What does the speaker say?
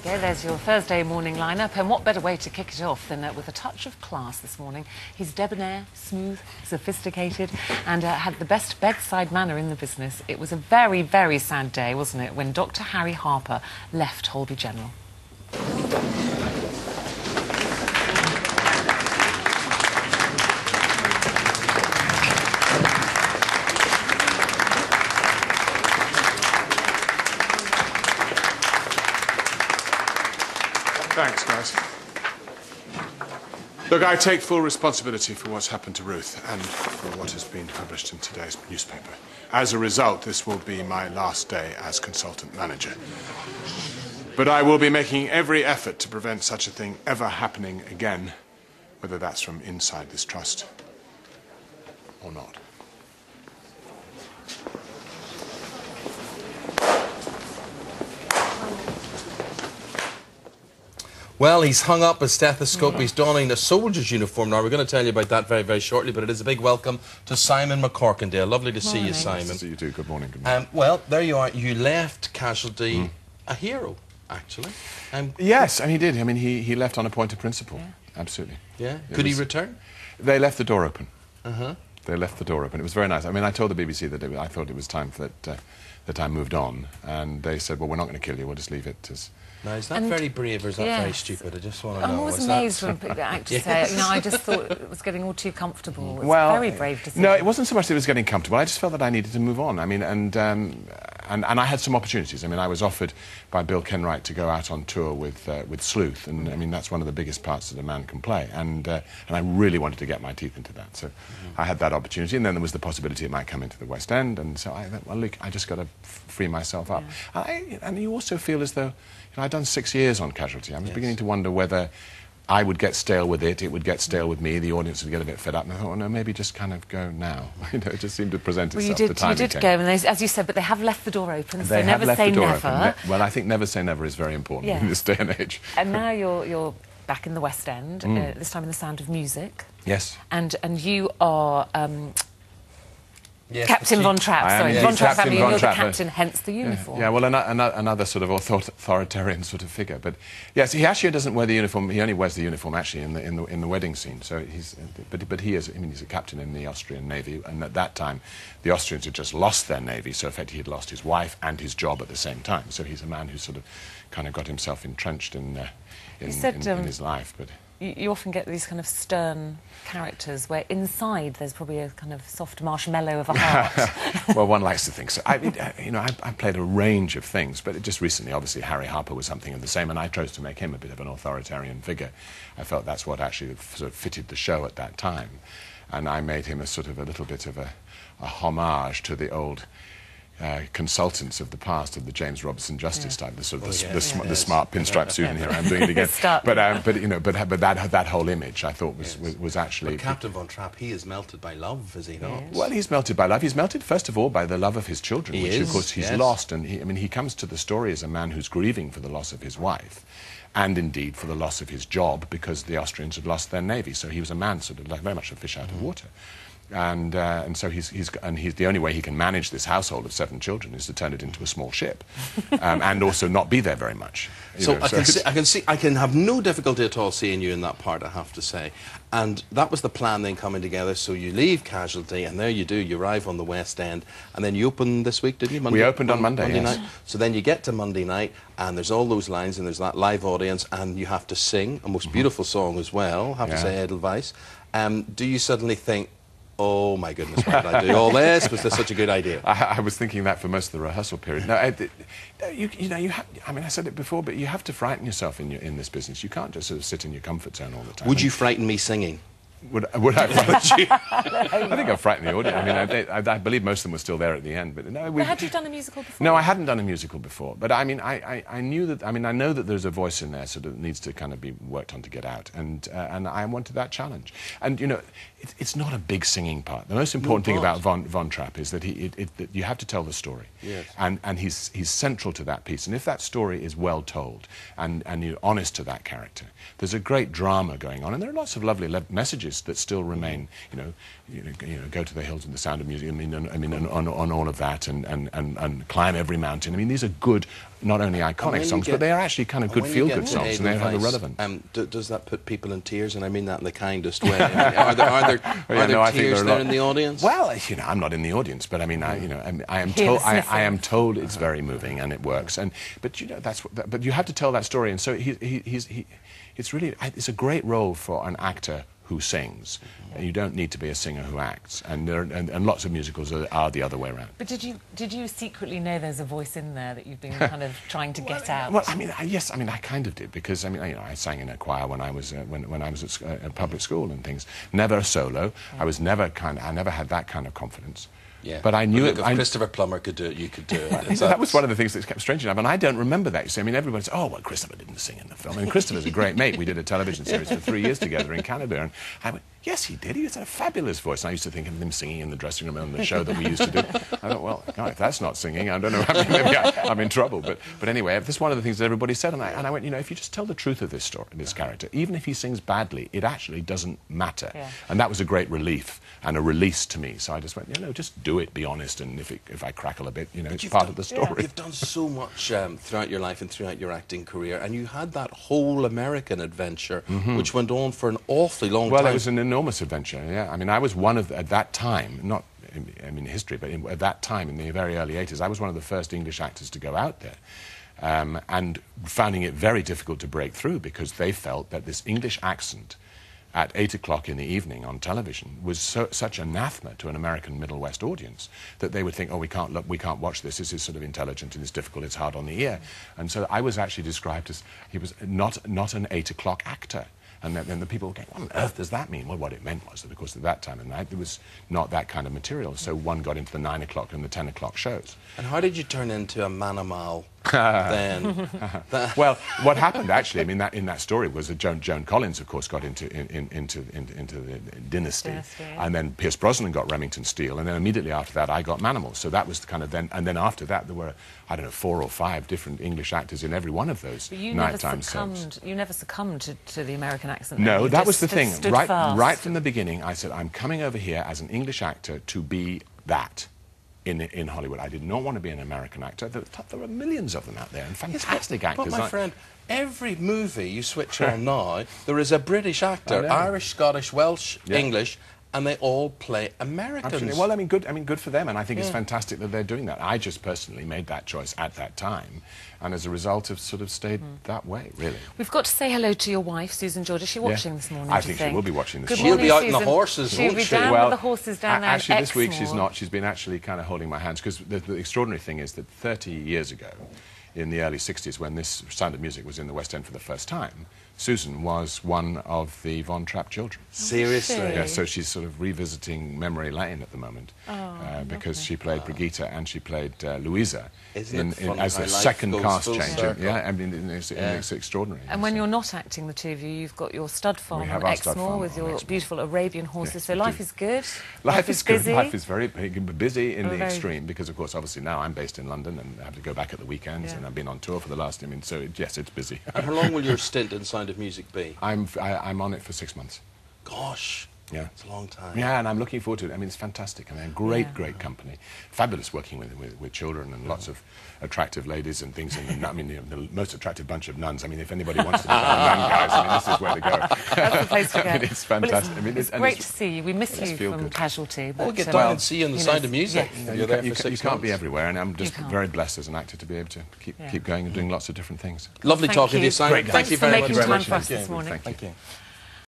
go, there's your Thursday morning lineup, and what better way to kick it off than with a touch of class this morning. He's debonair, smooth, sophisticated, and had the best bedside manner in the business. It was a very, very sad day, wasn't it, when Dr. Harry Harper left Holby General. Thanks, guys. Look, I take full responsibility for what's happened to Ruth and for what has been published in today's newspaper. As a result, this will be my last day as consultant manager. But I will be making every effort to prevent such a thing ever happening again, whether that's from inside this trust or not. Well, he's hung up a stethoscope, he's donning a soldier's uniform now. We're going to tell you about that very, very shortly, but it is a big welcome to Simon MacCorkindale. Lovely to see you, Simon. Nice to see you too. Good morning. Good morning. Well, there you are. You left Casualty a hero, actually. Yes, and he did. I mean, he left on a point of principle. Yeah. Absolutely. Yeah. Could he return? They left the door open. Uh-huh. They left the door open. It was very nice. I mean, I told the BBC that I thought it was time that I moved on, and they said, well, we're not going to kill you, we'll just leave it as... Now, is that very brave or is that very stupid? I just want to know. I'm always amazed when actors say it. No, I just thought it was getting all too comfortable. It's well, very brave to say. No, it wasn't so much that it was getting comfortable. I just felt that I needed to move on. I mean, and I had some opportunities. I mean, I was offered by Bill Kenwright to go out on tour with Sleuth, and I mean, that's one of the biggest parts that a man can play. And I really wanted to get my teeth into that. So I had that opportunity, and then there was the possibility it might come into the West End, and so I thought, well, look, I just got to free myself up. Yeah. And you also feel as though... I'd done 6 years on Casualty. I was beginning to wonder whether I would get stale with it would get stale with me, the audience would get a bit fed up, and I thought, well, no, maybe just kind of go now. You know, it just seemed to present itself. Well, you did go, and they, as you said, but they have left the door open, so never say never. Well, I think never say never is very important in this day and age. And now you're back in the West End, this time in The Sound of Music. Yes. And you are... Yes, Captain Von Trapp, sorry. Von Trapp family, you're the captain, hence the uniform. uniform. Yeah, well, another sort of authoritarian sort of figure. But yes, he actually doesn't wear the uniform. He only wears the uniform actually in the wedding scene. So he's, but he is. I mean, he's a captain in the Austrian Navy, and at that time, the Austrians had just lost their navy. So effectively, he'd lost his wife and his job at the same time. So he's a man who sort of, kind of got himself entrenched in his life. But you often get these kind of stern characters where inside there's probably a kind of soft marshmallow of a heart. Well, one likes to think so. I played a range of things, but just recently, obviously, Harry Harper was something of the same, and I chose to make him a bit of an authoritarian figure. I felt that's what actually sort of fitted the show at that time, and I made him a sort of a little bit of a homage to the old consultants of the past, of the James Robinson Justice type, the sort of the smart pinstripe suit, and here I'm doing it again. But you know, but that whole image I thought was actually. But Captain Von Trapp, he is melted by love, is he not? Yes. Well, he's melted by love. He's melted first of all by the love of his children, which of course he's lost, and he comes to the story as a man who's grieving for the loss of his wife, and indeed for the loss of his job because the Austrians had lost their navy. So he was a man sort of like very much a fish out of water. And so he's the only way he can manage this household of 7 children is to turn it into a small ship, and also not be there very much. I can have no difficulty at all seeing you in that part, I have to say. And that was the plan then coming together. So you leave Casualty, and there you do. You arrive on the West End, and then you open this week, did you? We opened on Monday night. So then you get to Monday night, and there's all those lines, and there's that live audience, and you have to sing a most beautiful song as well. I have to say, Edelweiss. Do you suddenly think, oh my goodness, why did I do all this? Was this such a good idea? I was thinking that for most of the rehearsal period. No, I mean, I said it before, but you have to frighten yourself in this business. You can't just sort of sit in your comfort zone all the time. Would you frighten me singing? Would I frighten you? I think I frightened the audience. I mean, I believe most of them were still there at the end. But no, had you done a musical before? No, I hadn't done a musical before. But I mean, I knew that. I mean, I know that there's a voice in there, so that needs to kind of be worked on to get out. And I wanted that challenge. And you know, it's not a big singing part. The most important thing about Von Trapp is that that you have to tell the story. Yes. And he's central to that piece. And if that story is well told and you're honest to that character, there's a great drama going on. And there are lots of lovely messages messages that still remain. Go to the hills and the sound of music. On all of that, and climb every mountain. I mean, these are good, not only iconic songs, but they are actually kind of good feel-good songs, and they have a relevance. Does that put people in tears? And I mean that in the kindest way. I mean, are there tears there in the audience? Well, I'm not in the audience, but I mean, I am told it's very moving and it works. But you have to tell that story, and so it's a great role for an actor who sings. You don't need to be a singer who acts, and lots of musicals are the other way around. But did you secretly know there's a voice in there that you've been kind of trying to get out? Well, I mean, yes, I mean, I kind of did, because I sang in a choir when I was at public school and things. Never a solo. I never had that kind of confidence. Yeah. But I knew if Christopher Plummer could do it, you could do it. That was one of the things that kept strange enough, and I don't remember that. You see, I mean, everybody says, "Oh, well, Christopher didn't sing in the film." And Christopher's a great mate. We did a television series for 3 years together in Canada, and I went, "Yes, he did. He had a fabulous voice." And I used to think of him singing in the dressing room on the show that we used to do. I thought, well, no, if that's not singing, I don't know. Maybe I'm in trouble. But anyway, that's one of the things that everybody said, and I went, if you just tell the truth of this story, this character, even if he sings badly, it actually doesn't matter. Yeah. And that was a great relief and a release to me. So I just went, just do it, be honest, and if I crackle a bit, it's part of the story. Yeah. You've done so much throughout your life and throughout your acting career, and you had that whole American adventure, which went on for an awfully long time. Well, it was an enormous adventure, yeah. I mean, I was one of, at that time, not in history, but at that time, in the very early 80s, I was one of the first English actors to go out there, and finding it very difficult to break through, because they felt that this English accent at 8 o'clock in the evening on television was such anathema to an American Middle West audience that they would think, oh, we can't watch this. This is sort of intelligent and it's difficult, it's hard on the ear. And so I was actually described as, he was not an 8 o'clock actor. And then the people were going, what on earth does that mean? Well, what it meant was that, of course, at that time of night, there was not that kind of material. So one got into the 9 o'clock and the 10 o'clock shows. And how did you turn into a manimal then? Well, what happened, actually, I mean, in that story was that Joan Collins, of course, got into the Dynasty. And then Pierce Brosnan got Remington Steele. And then immediately after that, I got Manimal. So that was the kind of then... And then after that, there were, I don't know, 4 or 5 different English actors in every one of those nighttime soaps. You never succumbed to the American accent? No, that was the thing. Right from the beginning, I said, I'm coming over here as an English actor to be that in Hollywood. I did not want to be an American actor. There were millions of them out there, and fantastic actors. But my friend, every movie you switch on now, there is a British actor, Irish, Scottish, Welsh, English, and they all play Americans. Absolutely. Well, I mean, good for them, and I think it's fantastic that they're doing that. I just personally made that choice at that time, and as a result have sort of stayed that way, really. We've got to say hello to your wife, Susan George. Is she watching this morning, I think she will be watching this morning. She'll be out in the horses, She'll be down with the horses down there. Actually, this week she's not. She's been actually kind of holding my hands, because the extraordinary thing is that 30 years ago, in the early 60s, when this Sound of Music was in the West End for the first time, Susan was one of the Von Trapp children. Seriously? Yeah, so she's sort of revisiting memory lane at the moment, because she played Brigitte and she played Louisa as a second cast change. Yeah, I mean, it's extraordinary. And when you're not acting, the two of you, you've got your stud farm on Exmoor with your beautiful Arabian horses. So life is good. Life is busy. Life is very busy in the extreme, because of course, obviously now I'm based in London and I have to go back at the weekends, and I've been on tour for the last. So yes, it's busy. And how long will your stint in Sound of Music be? I'm on it for 6 months. Gosh. Yeah. It's a long time. Yeah, and I'm looking forward to it. I mean, it's fantastic. I mean, great company. Fabulous working with children and lots of attractive ladies and things. And I mean, the most attractive bunch of nuns. I mean, if anybody wants to become a nun, guys, I mean, this is where to go. That's the place to go. I mean, it's fantastic. Well, it's great to see you. We miss you from good. Casualty. We'll get down and see you in the Sound of Music. Yes. You're there for 6 months. You can't be everywhere, and I'm just very blessed as an actor to be able to keep going and doing lots of different things. Lovely talking to you, Simon. Thank you very much. Thank you for making very time for us this morning. Thank you.